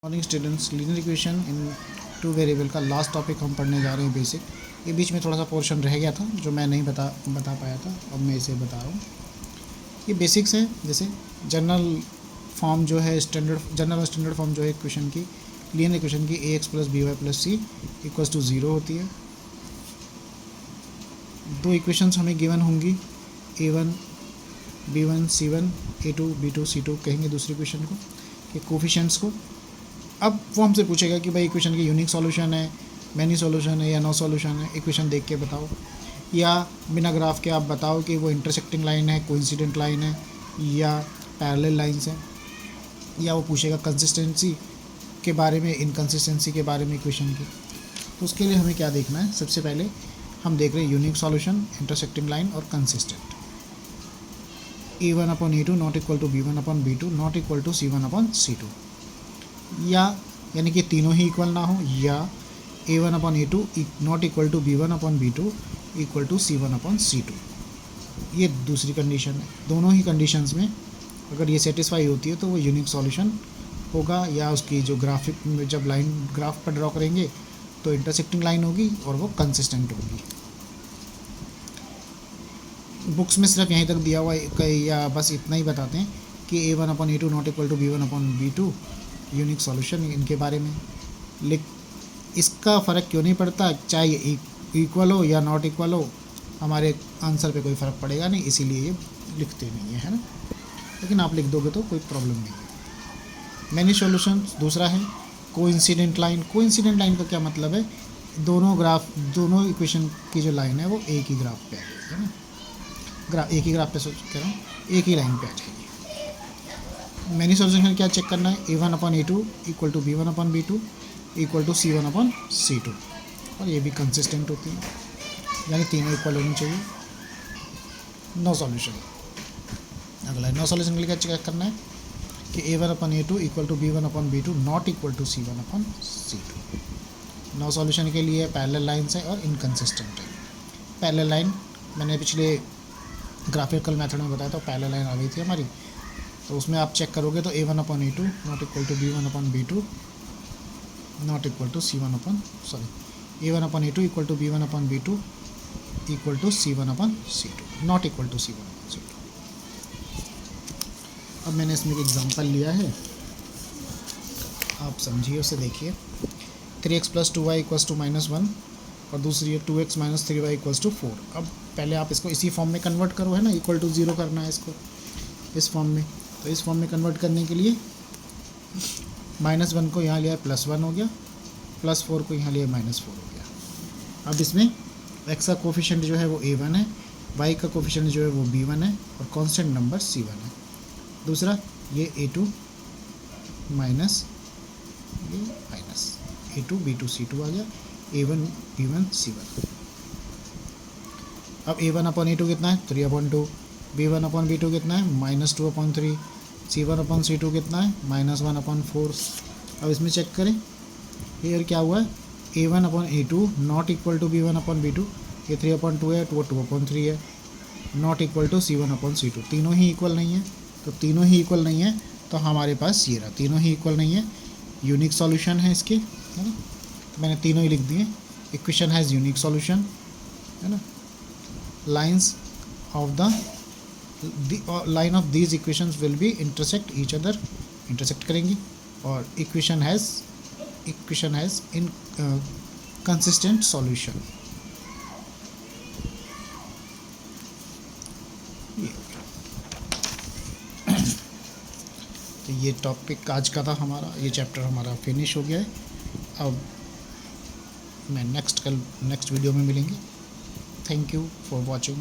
Morning students, linear equation in two variable का last topic हम पढ़ने जा रहे हैं बेसिक। ये बीच में थोड़ा सा पोर्शन रह गया था जो मैं नहीं बता पाया था, अब मैं इसे बता रहा हूँ। ये बेसिक्स है। जैसे जनरल फॉर्म जो है जनरल स्टैंडर्ड फॉर्म जो है इक्वेशन की, लीनियर इक्वेशन की A X plus B Y plus C equals to 0 होती है। दो इक्वेशंस हमें गिवन होंगी, a1 b1 c1 a2 b2 c2 कहेंगे दूसरी इक्वेशन को, कि कोफिशिएंट्स को। अब वो हमसे पूछेगा कि भाई इक्वेशन की यूनिक सॉल्यूशन है, मैनी सॉल्यूशन है या नो सॉल्यूशन है, इक्वेशन देख के बताओ, या बिना ग्राफ के आप बताओ कि वो इंटरसेक्टिंग लाइन है, कोइंसिडेंट लाइन है या पैरेलल लाइंस है, या वो पूछेगा कंसिस्टेंसी के बारे में, इनकंसिस्टेंसी के बारे में इक्वेशन की। तो उसके लिए हमें क्या देखना है, सबसे पहले हम देख रहे हैं यूनिक सॉल्यूशन, इंटरसेक्टिंग लाइन और consistent. a1/a2 not equal to b1/b2 not equal to c1/c2, या यानी कि तीनों ही इक्वल ना हो, या a1/a2 not equal to b1/b2 equal to c1/c2। ये दूसरी कंडीशन है। दोनों ही कंडीशंस में अगर ये सेटिस्फाई होती है तो वो यूनिक सॉल्यूशन होगा, या उसकी जो ग्राफिक में जब लाइन ग्राफ पर ड्रॉ करेंगे तो इंटरसेक्टिंग लाइन होगी और वो कंसिस्टेंट होगी। बुक्स में सिर्फ यहीं तक दिया हुआ है, या बस इतना ही बताते हैं कि a1/a2 not equal to b1/b2 unique solution, इनके बारे में। इसका फ़र्क क्यों नहीं पड़ता, चाहे इक्वल हो या नॉट इक्वल हो, हमारे आंसर पे कोई फ़र्क पड़ेगा नहीं, इसीलिए ये लिखते नहीं है ना। लेकिन आप लिख दोगे तो कोई प्रॉब्लम नहीं है। मैनी सॉल्यूशन दूसरा है कोइंसिडेंट लाइन। कोइंसिडेंट लाइन का क्या मतलब है, दोनों इक्वेशन की जो लाइन है वो एक ही ग्राफ पे आ जाएगी, है ना। एक ही ग्राफ पे कह रहा हूँ, एक ही लाइन पे आ जाएगी। मैनी सॉल्यूशन क्या चेक करना है, a1/a2 equal to b1/b2 equal to c1/c2, और ये भी कंसिस्टेंट होती है, यानी तीनों इक्वल होनी चाहिए। No solution. अगला नो सॉल्यूशन के लिए क्या चेक करना है कि a1/a2 equal to b1/b2 not equal to c1/c2। No solution के लिए पैरेलल लाइन्स है और इनकंसिस्टेंट है। पैरेलल लाइन मैंने पिछले ग्राफिकल मेथड में बताया था, पैरेलल लाइन आ गई थी हमारी, तो उसमें आप चेक करोगे तो a1/a2 not equal to b1/b2 not equal to a1/a2 equal to b1/b2 equal to c1/c2 not equal to c1/c2। अब मैंने इसमें एक एग्जांपल लिया है, आप समझिए उसे, देखिए। 3x plus 2y equals to -1 और दूसरी है 2x minus 3y equals to 4। अब पहले आप इसको इसी फॉर्म में कन्वर्ट करो, है ना, इक्वल टू 0 करना है इसको इस फॉर्म में। तो इस फॉर्म में कन्वर्ट करने के लिए -1 को यहाँ लिया +1 हो गया, +4 को यहाँ लिया -4 हो गया। अब इसमें x का कोफिशिएंट जो है वो a1 है, y का कोफिशिएंट जो है वो b1 है और कांस्टेंट नंबर c1 है। दूसरा ये a2 माइनस ये माइनस a2 b2 c2 आ गया, a1 b1 c1। अब a1/a2 कितना है 3/2, b1/b2 कितना है -2/3, c1/c2 कितना है -1/4। अब इसमें चेक करें, here क्या हुआ है, a1/a2 not equal to b1/b2, ये 3/2 है, वो 2/3 है, नॉट इक्वल टू c1/c2। तीनों ही इक्वल नहीं है, तो तीनों ही इक्वल नहीं है तो हमारे पास ये रहा, तीनों ही इक्वल नहीं है, यूनिक सॉल्यूशन है इसके, है ना। तो मैंने तीनों ही लिख दिए, इक्वेशन हैज़ यूनिक सॉल्यूशन, है ना। Lines of line of these equations will be intersect each other, intersect करेंगी, और equation has in consistent solution. तो ये टॉपिक आज का था हमारा, ये चैप्टर हमारा फिनिश हो गया है। अब मैं नेक्स्ट वीडियो में मिलेंगे। Thank you for watching.